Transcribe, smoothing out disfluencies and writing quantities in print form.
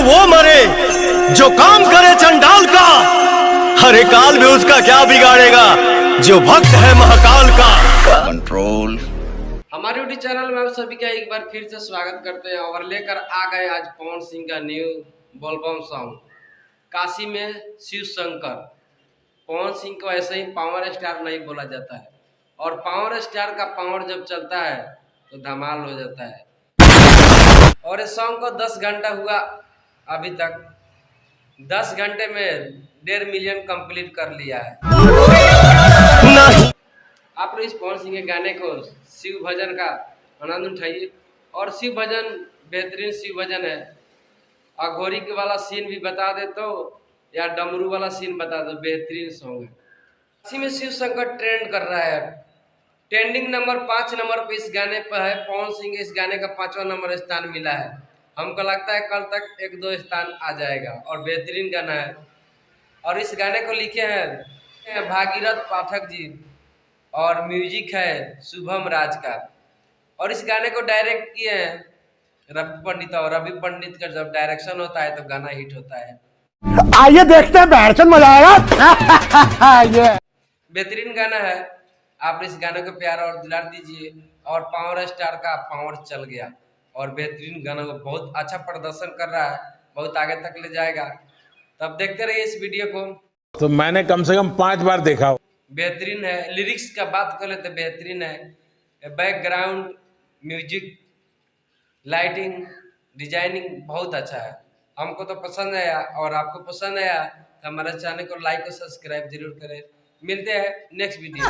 वो मरे जो काम करे चंडाल का, हरे काल भी उसका क्या बिगाड़ेगा जो भक्त है महाकाल का। कंट्रोल। हमारे यूट्यूब चैनल में आप सभी का एक बार फिर से स्वागत करते हैं और लेकर आ गए आज पवन सिंह का न्यू बोलबम सॉन्ग काशी में शिव शंकर। पवन सिंह को ऐसे ही पावर स्टार नहीं बोला जाता है और पावर स्टार का पावर जब चलता है तो धमाल हो जाता है। और इस सॉन्ग को 10 घंटा हुआ अभी तक, 10 घंटे में 1.5 मिलियन कंप्लीट कर लिया है। आप लोग इस पवन सिंह के गाने को शिव भजन का आनंद उठाइए। और शिव भजन बेहतरीन शिव भजन है। अघोरी के वाला सीन भी बता दे तो या डमरू वाला सीन बता दो, बेहतरीन सॉन्ग है। इसी में शिव शंकर ट्रेंड कर रहा है। ट्रेंडिंग नंबर 5 नंबर पे इस गाने पर है। पवन सिंह इस गाने का 5वां नंबर स्थान मिला है। हमको लगता है कल तक 1-2 स्थान आ जाएगा और बेहतरीन गाना है। और इस गाने को लिखे हैं भागीरथ पाठक जी और म्यूजिक है शुभम राज का। और इस गाने को डायरेक्ट किए हैं रवि पंडित। और रवि पंडित का जब डायरेक्शन होता है तो गाना हिट होता है। आइए देखते हैं, बैठन मजा आएगा। बेहतरीन गाना है। आप इस गाने को प्यार और दुलार दीजिए। और पावर स्टार का पावर चल गया और बेहतरीन गाना को बहुत अच्छा प्रदर्शन कर रहा है, बहुत आगे तक ले जाएगा। तब देखते रहिए इस वीडियो को। तो मैंने कम से कम 5 बार देखा। बेहतरीन है। लिरिक्स का बात कर लेते बेहतरीन है। बैकग्राउंड म्यूजिक लाइटिंग डिजाइनिंग बहुत अच्छा है। हमको तो पसंद आया और आपको पसंद आया तो हमारे चैनल को लाइक और सब्सक्राइब जरूर करें। मिलते हैं नेक्स्ट वीडियो।